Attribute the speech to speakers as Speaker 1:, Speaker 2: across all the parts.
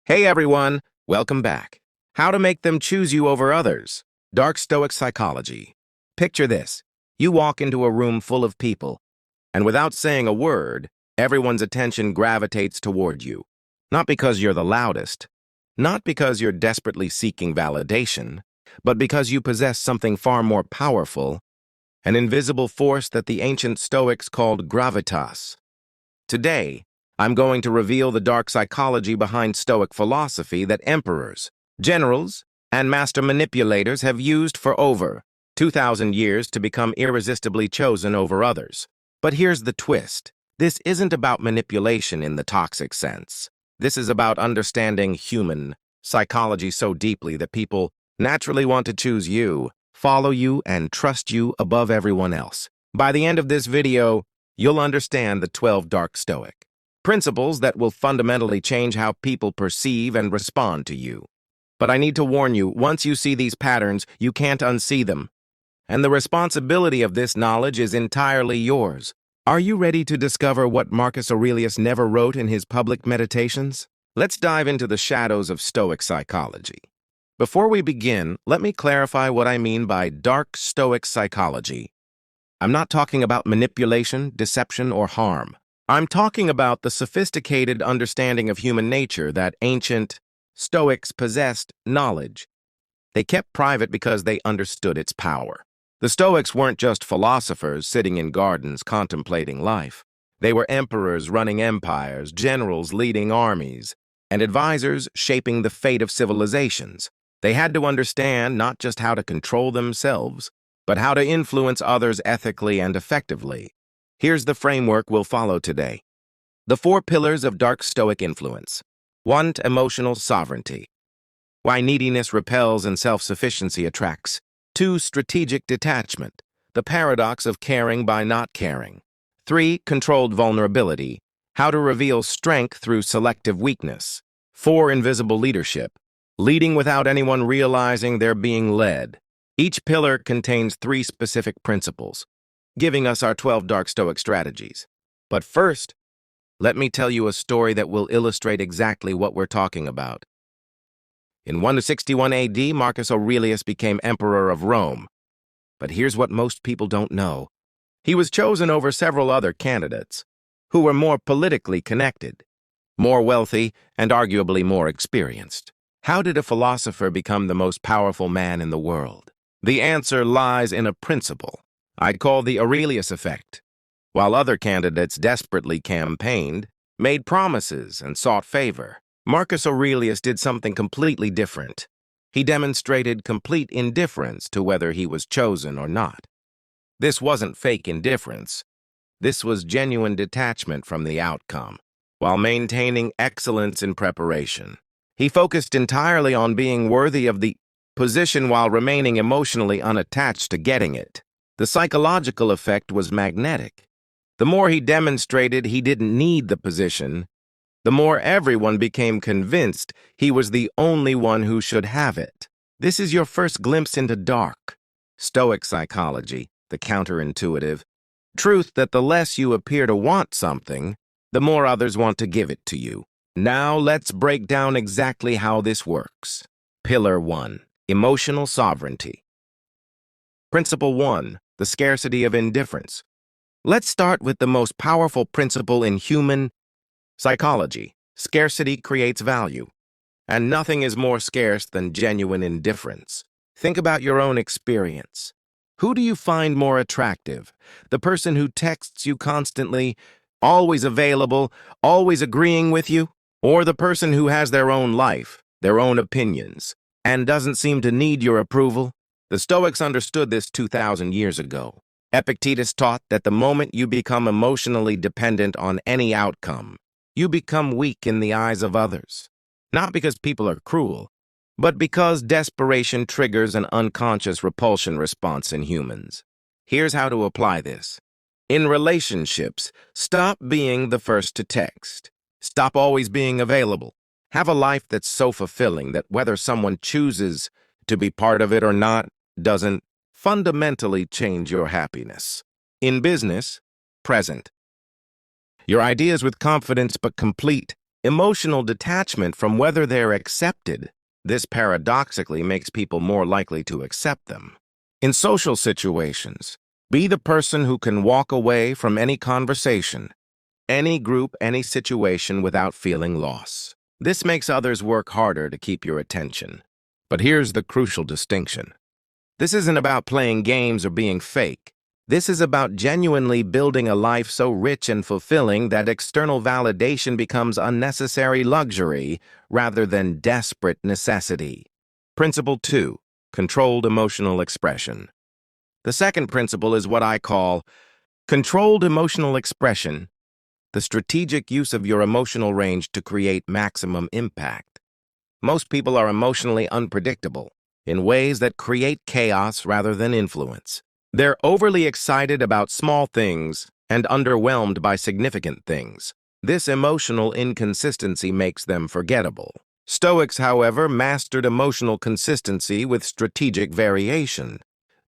Speaker 1: Hey everyone, welcome back. How to make them choose you over others. Dark Stoic Psychology. Picture this. You walk into a room full of people, and without saying a word, everyone's attention gravitates toward you. Not because you're the loudest, not because you're desperately seeking validation, but because you possess something far more powerful, an invisible force that the ancient Stoics called gravitas. Today, I'm going to reveal the dark psychology behind Stoic philosophy that emperors, generals, and master manipulators have used for over 2,000 years to become irresistibly chosen over others. But here's the twist. This isn't about manipulation in the toxic sense. This is about understanding human psychology so deeply that people naturally want to choose you, follow you, and trust you above everyone else. By the end of this video, you'll understand the 12 Dark Stoic principles that will fundamentally change how people perceive and respond to you. But I need to warn you, once you see these patterns, you can't unsee them. And the responsibility of this knowledge is entirely yours. Are you ready to discover what Marcus Aurelius never wrote in his public meditations? Let's dive into the shadows of Stoic psychology. Before we begin, let me clarify what I mean by Dark Stoic Psychology. I'm not talking about manipulation, deception, or harm. I'm talking about the sophisticated understanding of human nature that ancient Stoics possessed knowledge. They kept private because they understood its power. The Stoics weren't just philosophers sitting in gardens contemplating life. They were emperors running empires, generals leading armies, and advisors shaping the fate of civilizations. They had to understand not just how to control themselves, but how to influence others ethically and effectively. Here's the framework we'll follow today. The 4 pillars of Dark Stoic influence. 1. Emotional sovereignty. Why neediness repels and self-sufficiency attracts. 2. Strategic detachment. The paradox of caring by not caring. 3. Controlled vulnerability. How to reveal strength through selective weakness. 4. Invisible leadership. Leading without anyone realizing they're being led. Each pillar contains 3 specific principles, giving us our 12 Dark Stoic strategies. But first, let me tell you a story that will illustrate exactly what we're talking about. In 161 AD, Marcus Aurelius became emperor of Rome. But here's what most people don't know. He was chosen over several other candidates who were more politically connected, more wealthy, and arguably more experienced. How did a philosopher become the most powerful man in the world? The answer lies in a principle I'd call the Aurelius effect. While other candidates desperately campaigned, made promises, and sought favor, Marcus Aurelius did something completely different. He demonstrated complete indifference to whether he was chosen or not. This wasn't fake indifference. This was genuine detachment from the outcome, while maintaining excellence in preparation. He focused entirely on being worthy of the position while remaining emotionally unattached to getting it. The psychological effect was magnetic. The more he demonstrated he didn't need the position, the more everyone became convinced he was the only one who should have it. This is your first glimpse into dark Stoic psychology, the counterintuitive truth that the less you appear to want something, the more others want to give it to you. Now let's break down exactly how this works. Pillar 1. Emotional sovereignty. Principle 1. The scarcity of indifference. Let's start with the most powerful principle in human psychology. Scarcity creates value, and nothing is more scarce than genuine indifference. Think about your own experience. Who do you find more attractive? The person who texts you constantly, always available, always agreeing with you? Or the person who has their own life, their own opinions, and doesn't seem to need your approval? The Stoics understood this 2,000 years ago. Epictetus taught that the moment you become emotionally dependent on any outcome, you become weak in the eyes of others. Not because people are cruel, but because desperation triggers an unconscious repulsion response in humans. Here's how to apply this. In relationships, stop being the first to text. Stop always being available. Have a life that's so fulfilling that whether someone chooses to be part of it or not doesn't fundamentally change your happiness. In business, present. Your ideas with confidence but complete emotional detachment from whether they're accepted. This paradoxically makes people more likely to accept them. In social situations, be the person who can walk away from any conversation, any group, any situation without feeling loss. This makes others work harder to keep your attention. But here's the crucial distinction. This isn't about playing games or being fake. This is about genuinely building a life so rich and fulfilling that external validation becomes unnecessary luxury rather than desperate necessity. Principle 2. Controlled emotional expression. The second principle is what I call controlled emotional expression, the strategic use of your emotional range to create maximum impact. Most people are emotionally unpredictable in ways that create chaos rather than influence. They're overly excited about small things and underwhelmed by significant things. This emotional inconsistency makes them forgettable. Stoics, however, mastered emotional consistency with strategic variation.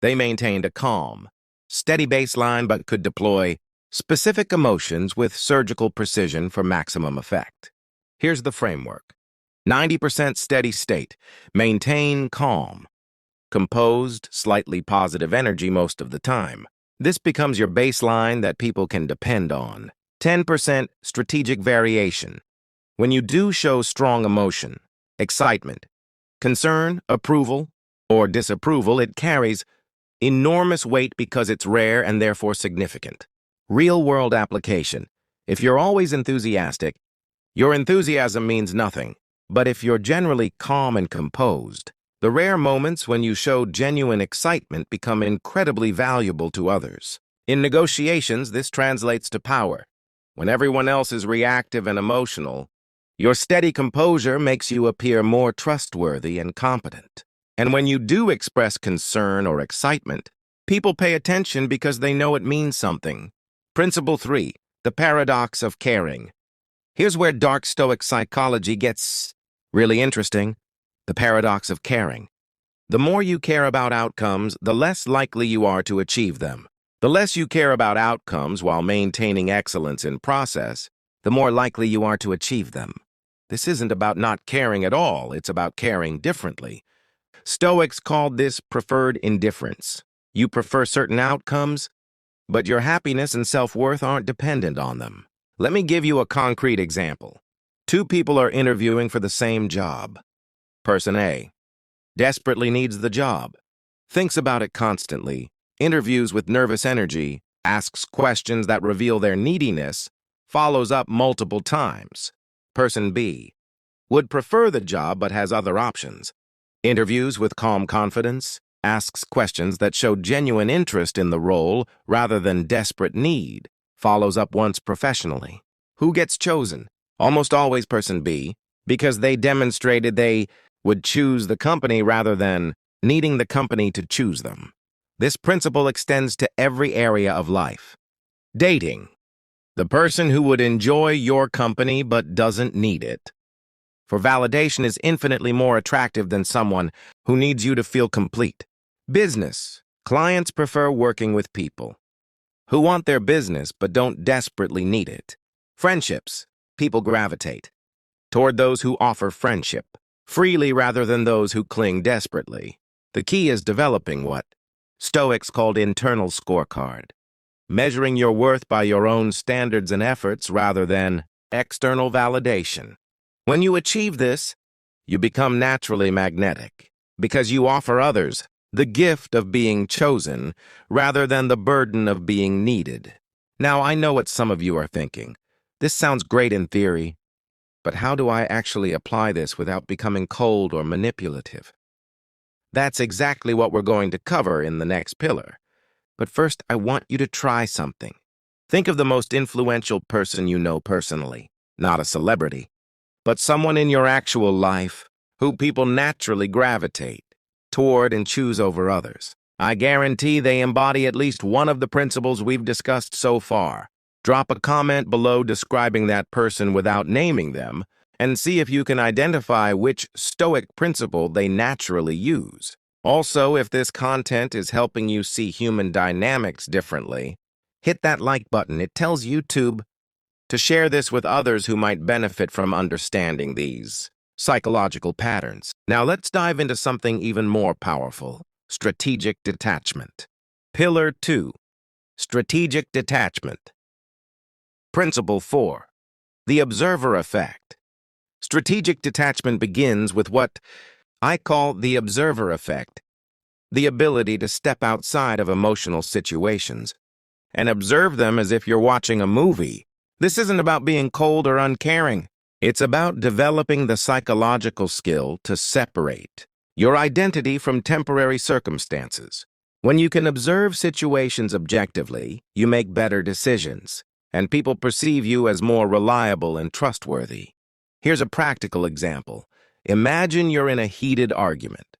Speaker 1: They maintained a calm, steady baseline but could deploy specific emotions with surgical precision for maximum effect. Here's the framework. 90% steady state. Maintain calm. Composed, slightly positive energy most of the time. This becomes your baseline that people can depend on. 10% strategic variation. When you do show strong emotion, excitement, concern, approval, or disapproval, it carries enormous weight because it's rare and therefore significant. Real-world application. If you're always enthusiastic, your enthusiasm means nothing. But if you're generally calm and composed, the rare moments when you show genuine excitement become incredibly valuable to others. In negotiations, this translates to power. When everyone else is reactive and emotional, your steady composure makes you appear more trustworthy and competent. And when you do express concern or excitement, people pay attention because they know it means something. Principle 3. The paradox of caring. Here's where Dark Stoic Psychology gets really interesting. The paradox of caring. The more you care about outcomes, the less likely you are to achieve them. The less you care about outcomes while maintaining excellence in process, the more likely you are to achieve them. This isn't about not caring at all, it's about caring differently. Stoics called this preferred indifference. You prefer certain outcomes, but your happiness and self-worth aren't dependent on them. Let me give you a concrete example. Two people are interviewing for the same job. Person A desperately needs the job, thinks about it constantly, interviews with nervous energy, asks questions that reveal their neediness, follows up multiple times. Person B would prefer the job but has other options. Interviews with calm confidence, asks questions that show genuine interest in the role rather than desperate need, follows up once professionally. Who gets chosen? Almost always person B, because they demonstrated they would choose the company rather than needing the company to choose them. This principle extends to every area of life. Dating. The person who would enjoy your company but doesn't need it. For validation is infinitely more attractive than someone who needs you to feel complete. Business. Clients prefer working with people who want their business but don't desperately need it. Friendships. People gravitate toward those who offer friendship freely rather than those who cling desperately. The key is developing what Stoics called internal scorecard, measuring your worth by your own standards and efforts rather than external validation. When you achieve this, you become naturally magnetic because you offer others the gift of being chosen rather than the burden of being needed. Now, I know what some of you are thinking. This sounds great in theory, but how do I actually apply this without becoming cold or manipulative? That's exactly what we're going to cover in the next pillar. But first, I want you to try something. Think of the most influential person you know personally, not a celebrity, but someone in your actual life who people naturally gravitate toward and choose over others. I guarantee they embody at least one of the principles we've discussed so far. Drop a comment below describing that person without naming them, and see if you can identify which Stoic principle they naturally use. Also, if this content is helping you see human dynamics differently, hit that like button. It tells YouTube to share this with others who might benefit from understanding these psychological patterns. Now let's dive into something even more powerful: strategic detachment. Pillar 2, strategic detachment. Principle 4, the observer effect. Strategic detachment begins with what I call the observer effect, the ability to step outside of emotional situations and observe them as if you're watching a movie. This isn't about being cold or uncaring. It's about developing the psychological skill to separate your identity from temporary circumstances. When you can observe situations objectively, you make better decisions, and people perceive you as more reliable and trustworthy. Here's a practical example. Imagine you're in a heated argument.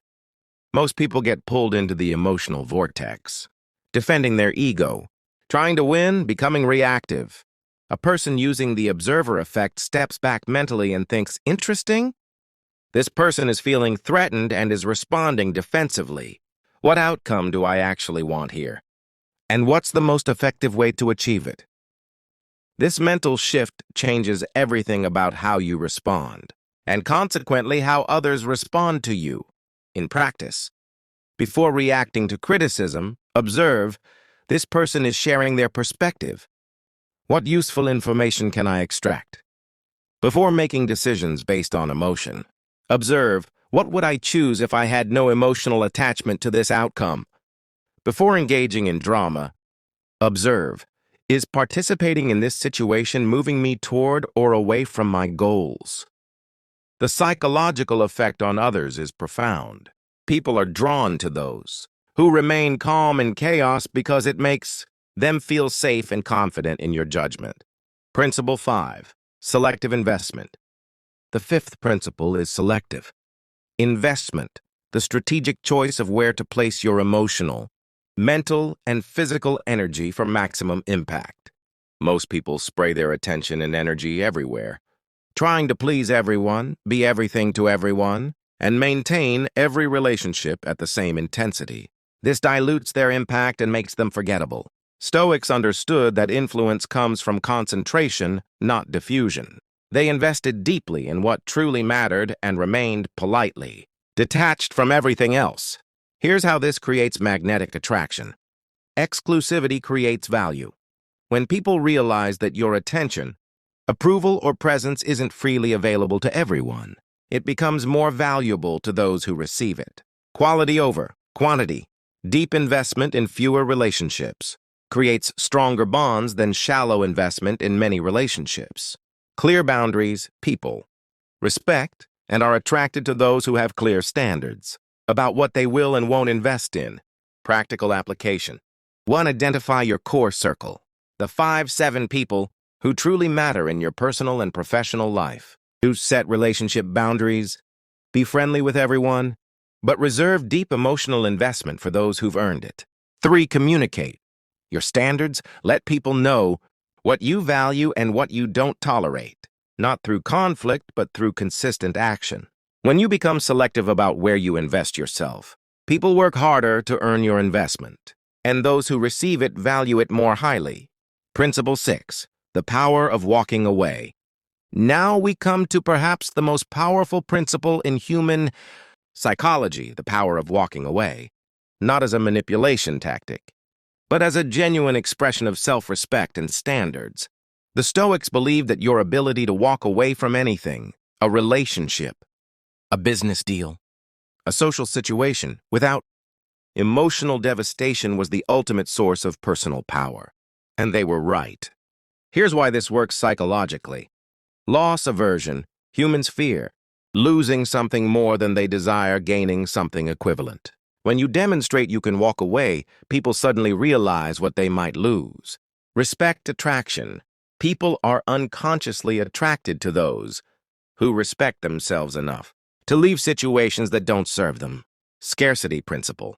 Speaker 1: Most people get pulled into the emotional vortex, defending their ego, trying to win, becoming reactive. A person using the observer effect steps back mentally and thinks, interesting? This person is feeling threatened and is responding defensively. What outcome do I actually want here? And what's the most effective way to achieve it? This mental shift changes everything about how you respond, and consequently how others respond to you. In practice, before reacting to criticism, observe, this person is sharing their perspective. What useful information can I extract? Before making decisions based on emotion, observe, what would I choose if I had no emotional attachment to this outcome? Before engaging in drama, observe, is participating in this situation moving me toward or away from my goals? The psychological effect on others is profound. People are drawn to those who remain calm in chaos because it makes them feel safe and confident in your judgment. Principle 5, selective investment. The fifth principle is selective investment, the strategic choice of where to place your emotional, mental, and physical energy for maximum impact. Most people spray their attention and energy everywhere, trying to please everyone, be everything to everyone, and maintain every relationship at the same intensity. This dilutes their impact and makes them forgettable. Stoics understood that influence comes from concentration, not diffusion. They invested deeply in what truly mattered and remained politely detached from everything else. Here's how this creates magnetic attraction. Exclusivity creates value. When people realize that your attention, approval, or presence isn't freely available to everyone, it becomes more valuable to those who receive it. Quality over quantity. Deep investment in fewer relationships creates stronger bonds than shallow investment in many relationships. Clear boundaries, people respect and are attracted to those who have clear standards about what they will and won't invest in. Practical application. 1. Identify your core circle, the 5-7 people who truly matter in your personal and professional life. 2. Set relationship boundaries. Be friendly with everyone, but reserve deep emotional investment for those who've earned it. 3. Communicate your standards. Let people know what you value and what you don't tolerate, not through conflict, but through consistent action. When you become selective about where you invest yourself, people work harder to earn your investment, and those who receive it value it more highly. Principle 6, the power of walking away. Now we come to perhaps the most powerful principle in human psychology, the power of walking away, not as a manipulation tactic, but as a genuine expression of self-respect and standards. The Stoics believed that your ability to walk away from anything, a relationship, a business deal, a social situation, without emotional devastation was the ultimate source of personal power. And they were right. Here's why this works psychologically. Loss aversion. Humans fear losing something more than they desire gaining something equivalent. When you demonstrate you can walk away, people suddenly realize what they might lose. Respect attraction. People are unconsciously attracted to those who respect themselves enough to leave situations that don't serve them. Scarcity principle.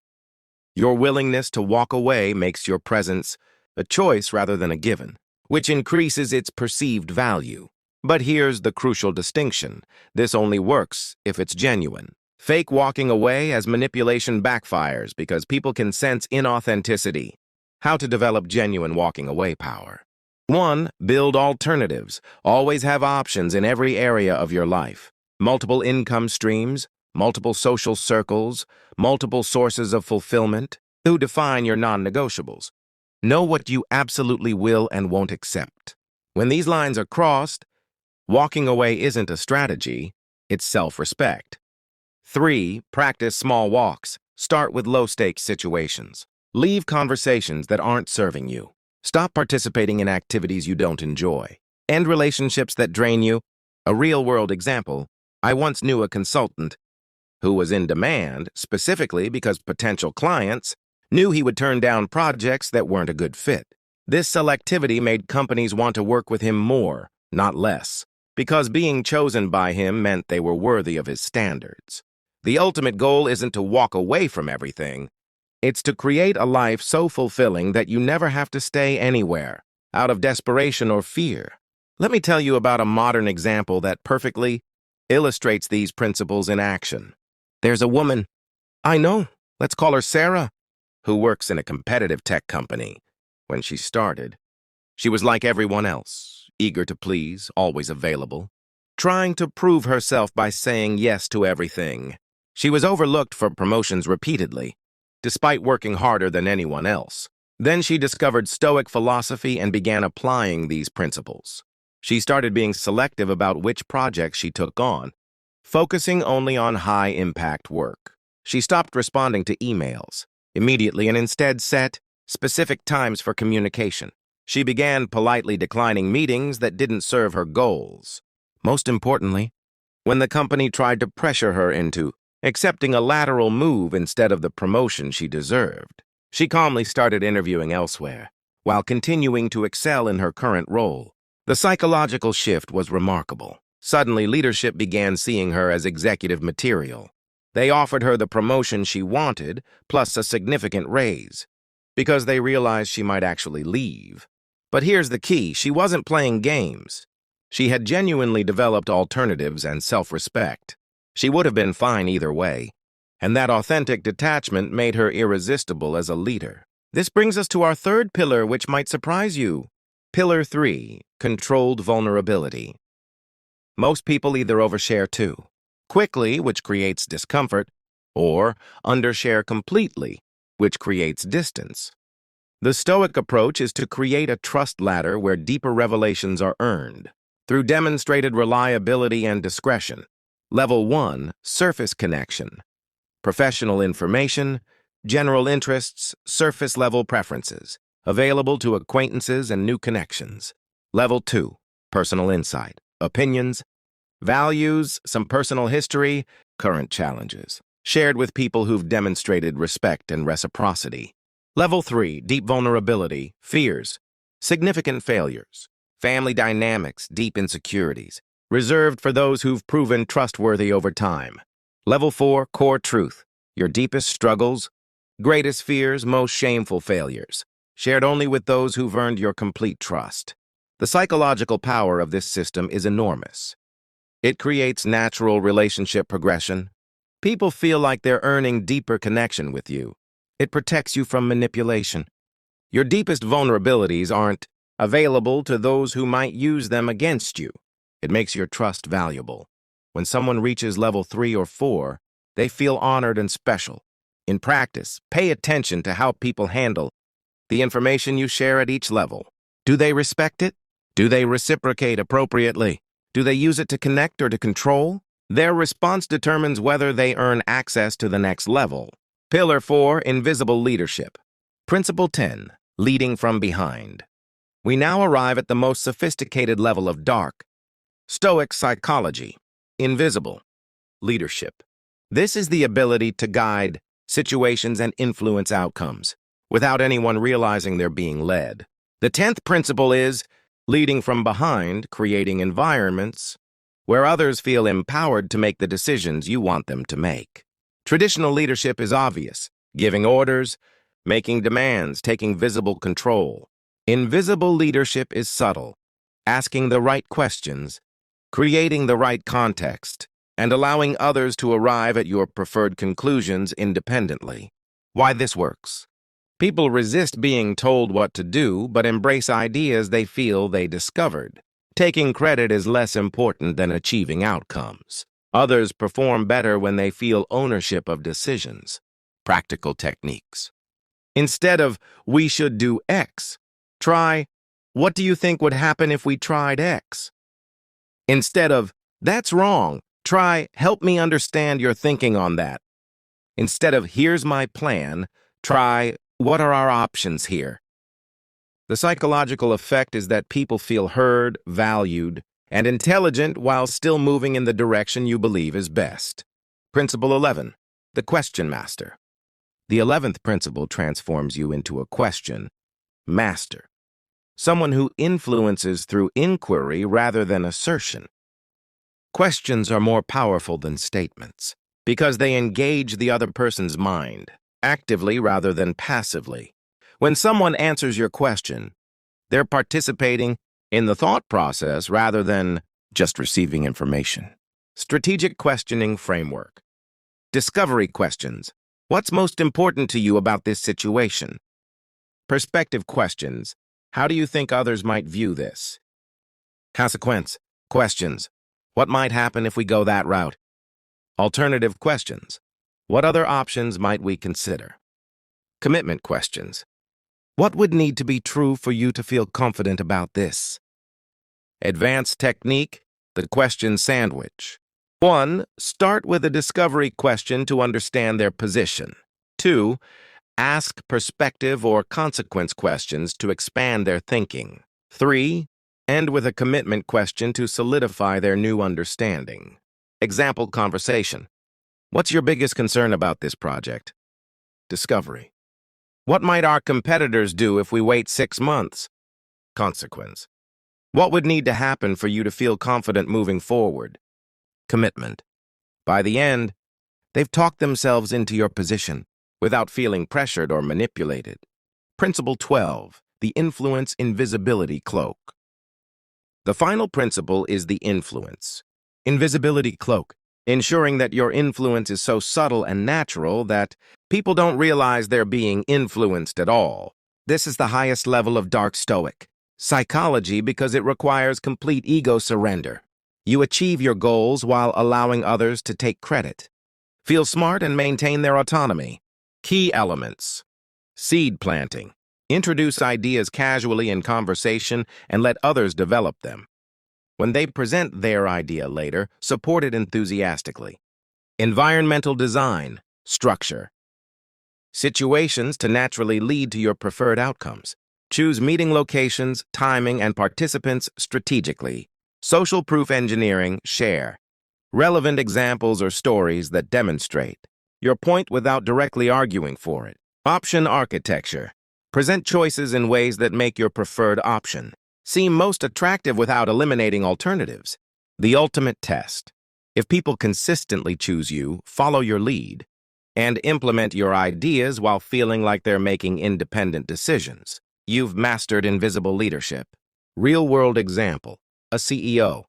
Speaker 1: Your willingness to walk away makes your presence a choice rather than a given, which increases its perceived value. But here's the crucial distinction. This only works if it's genuine. Fake walking away as manipulation backfires because people can sense inauthenticity. How to develop genuine walking away power. 1. Build alternatives. Always have options in every area of your life. Multiple income streams, multiple social circles, multiple sources of fulfillment. 2. Define your non-negotiables. Know what you absolutely will and won't accept. When these lines are crossed, walking away isn't a strategy, it's self-respect. 3. Practice small walks. Start with low-stakes situations. Leave conversations that aren't serving you. Stop participating in activities you don't enjoy. End relationships that drain you. A real-world example, I once knew a consultant who was in demand specifically because potential clients knew he would turn down projects that weren't a good fit. This selectivity made companies want to work with him more, not less, because being chosen by him meant they were worthy of his standards. The ultimate goal isn't to walk away from everything. It's to create a life so fulfilling that you never have to stay anywhere, out of desperation or fear. Let me tell you about a modern example that perfectly illustrates these principles in action. There's a woman, I know, let's call her Sarah, who works in a competitive tech company. When she started, she was like everyone else, eager to please, always available, trying to prove herself by saying yes to everything. She was overlooked for promotions repeatedly, despite working harder than anyone else. Then she discovered Stoic philosophy and began applying these principles. She started being selective about which projects she took on, focusing only on high-impact work. She stopped responding to emails immediately and instead set specific times for communication. She began politely declining meetings that didn't serve her goals. Most importantly, when the company tried to pressure her into accepting a lateral move instead of the promotion she deserved, she calmly started interviewing elsewhere, while continuing to excel in her current role. The psychological shift was remarkable. Suddenly, leadership began seeing her as executive material. They offered her the promotion she wanted, plus a significant raise, because they realized she might actually leave. But here's the key, she wasn't playing games. She had genuinely developed alternatives and self-respect. She would have been fine either way, and that authentic detachment made her irresistible as a leader. This brings us to our third pillar, which might surprise you. Pillar 3, controlled vulnerability. Most people either overshare too quickly, which creates discomfort, or undershare completely, which creates distance. The Stoic approach is to create a trust ladder where deeper revelations are earned through demonstrated reliability and discretion. Level 1, surface connection. Professional information, general interests, surface-level preferences, available to acquaintances and new connections. Level 2, personal insight, opinions, values, some personal history, current challenges, shared with people who've demonstrated respect and reciprocity. Level 3, deep vulnerability, fears, significant failures, family dynamics, deep insecurities, reserved for those who've proven trustworthy over time. Level 4, core truth, your deepest struggles, greatest fears, most shameful failures, shared only with those who've earned your complete trust. The psychological power of this system is enormous. It creates natural relationship progression. People feel like they're earning deeper connection with you. It protects you from manipulation. Your deepest vulnerabilities aren't available to those who might use them against you. It makes your trust valuable. When someone reaches level 3 or 4, they feel honored and special. In practice, pay attention to how people handle the information you share at each level. Do they respect it? Do they reciprocate appropriately? Do they use it to connect or to control? Their response determines whether they earn access to the next level. Pillar 4, invisible leadership. Principle 10, leading from behind. We now arrive at the most sophisticated level of Dark Stoic Psychology, invisible leadership. This is the ability to guide situations and influence outcomes without anyone realizing they're being led. The 10th principle is leading from behind, creating environments where others feel empowered to make the decisions you want them to make. Traditional leadership is obvious, giving orders, making demands, taking visible control. Invisible leadership is subtle, asking the right questions, creating the right context, and allowing others to arrive at your preferred conclusions independently. Why this works? People resist being told what to do, but embrace ideas they feel they discovered. Taking credit is less important than achieving outcomes. Others perform better when they feel ownership of decisions. Practical techniques. Instead of, "we should do X," try, "what do you think would happen if we tried X?" Instead of, "that's wrong," try, "help me understand your thinking on that." Instead of, "here's my plan," try, "what are our options here?" The psychological effect is that people feel heard, valued, and intelligent while still moving in the direction you believe is best. Principle 11. The Question Master. The 11th principle transforms you into a question master, someone who influences through inquiry rather than assertion. Questions are more powerful than statements because they engage the other person's mind, actively rather than passively. When someone answers your question, they're participating in the thought process rather than just receiving information. Strategic questioning framework. Discovery questions. What's most important to you about this situation? Perspective questions. How do you think others might view this? Consequence questions. What might happen if we go that route? Alternative questions. What other options might we consider? Commitment questions. What would need to be true for you to feel confident about this? Advanced technique, the question sandwich. 1. Start with a discovery question to understand their position. 2. Ask perspective or consequence questions to expand their thinking. 3. End with a commitment question to solidify their new understanding. Example conversation. What's your biggest concern about this project? Discovery. What might our competitors do if we wait 6 months? Consequence. What would need to happen for you to feel confident moving forward? Commitment. By the end, they've talked themselves into your position without feeling pressured or manipulated. Principle 12. The Influence Invisibility Cloak. The final principle is the influence. Invisibility cloak, ensuring that your influence is so subtle and natural that people don't realize they're being influenced at all. This is the highest level of Dark Stoic Psychology because it requires complete ego surrender. You achieve your goals while allowing others to take credit. Feel smart and maintain their autonomy. Key elements. Seed planting. Introduce ideas casually in conversation and let others develop them. When they present their idea later, support it enthusiastically. Environmental design. Structure. Situations to naturally lead to your preferred outcomes. Choose meeting locations, timing, and participants strategically. Social proof engineering. Share relevant examples or stories that demonstrate your point without directly arguing for it. Option architecture. Present choices in ways that make your preferred option seem most attractive without eliminating alternatives. The ultimate test. If people consistently choose you, follow your lead, and implement your ideas while feeling like they're making independent decisions, you've mastered invisible leadership. Real-world example. A CEO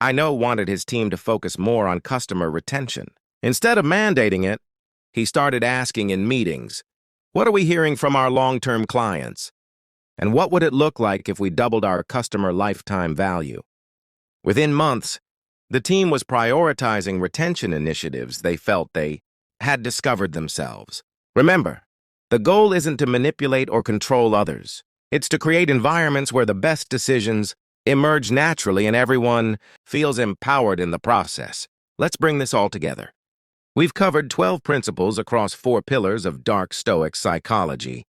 Speaker 1: I know wanted his team to focus more on customer retention. Instead of mandating it, he started asking in meetings, "What are we hearing from our long-term clients? And what would it look like if we doubled our customer lifetime value?" Within months, the team was prioritizing retention initiatives they felt they had discovered themselves. Remember, the goal isn't to manipulate or control others. It's to create environments where the best decisions emerge naturally and everyone feels empowered in the process. Let's bring this all together. We've covered 12 principles across 4 pillars of Dark Stoic Psychology.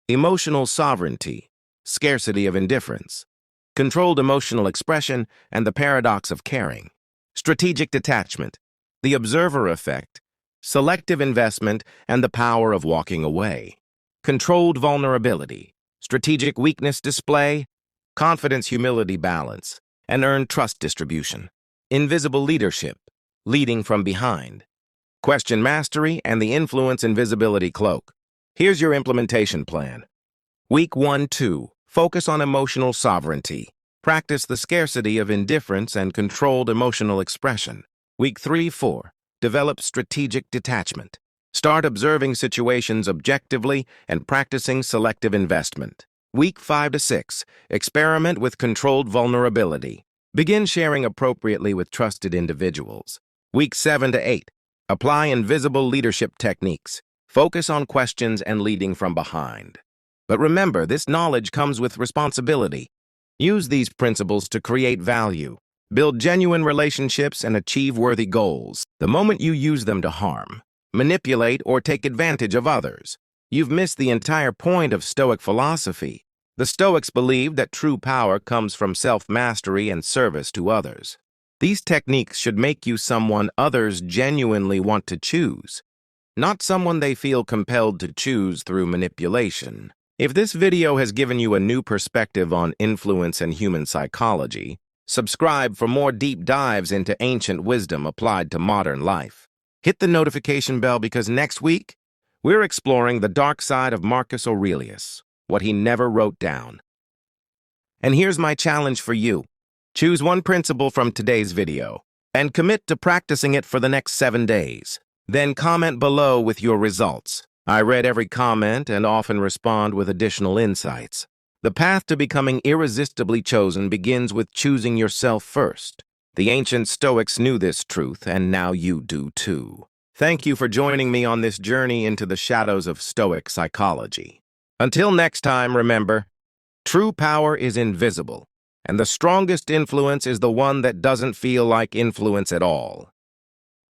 Speaker 1: Emotional sovereignty, scarcity of indifference, controlled emotional expression, and the paradox of caring. Strategic detachment, the observer effect, selective investment, and the power of walking away. Controlled vulnerability, strategic weakness display, confidence humility balance, and earned trust distribution. Invisible leadership, leading from behind. Question mastery and the influence invisibility cloak. Here's your implementation plan. Week 1-2, focus on emotional sovereignty. Practice the scarcity of indifference and controlled emotional expression. Week 3-4, develop strategic detachment. Start observing situations objectively and practicing selective investment. Week 5 to 6, experiment with controlled vulnerability. Begin sharing appropriately with trusted individuals. Week 7 to 8, apply invisible leadership techniques. Focus on questions and leading from behind. But remember, this knowledge comes with responsibility. Use these principles to create value, build genuine relationships, and achieve worthy goals. The moment you use them to harm, manipulate, or take advantage of others, you've missed the entire point of Stoic philosophy. The Stoics believed that true power comes from self-mastery and service to others. These techniques should make you someone others genuinely want to choose, not someone they feel compelled to choose through manipulation. If this video has given you a new perspective on influence and human psychology, subscribe for more deep dives into ancient wisdom applied to modern life. Hit the notification bell because next week, we're exploring the dark side of Marcus Aurelius, what he never wrote down. And here's my challenge for you. Choose one principle from today's video and commit to practicing it for the next 7 days. Then comment below with your results. I read every comment and often respond with additional insights. The path to becoming irresistibly chosen begins with choosing yourself first. The ancient Stoics knew this truth, and now you do too. Thank you for joining me on this journey into the shadows of Stoic psychology. Until next time, remember, true power is invisible, and the strongest influence is the one that doesn't feel like influence at all.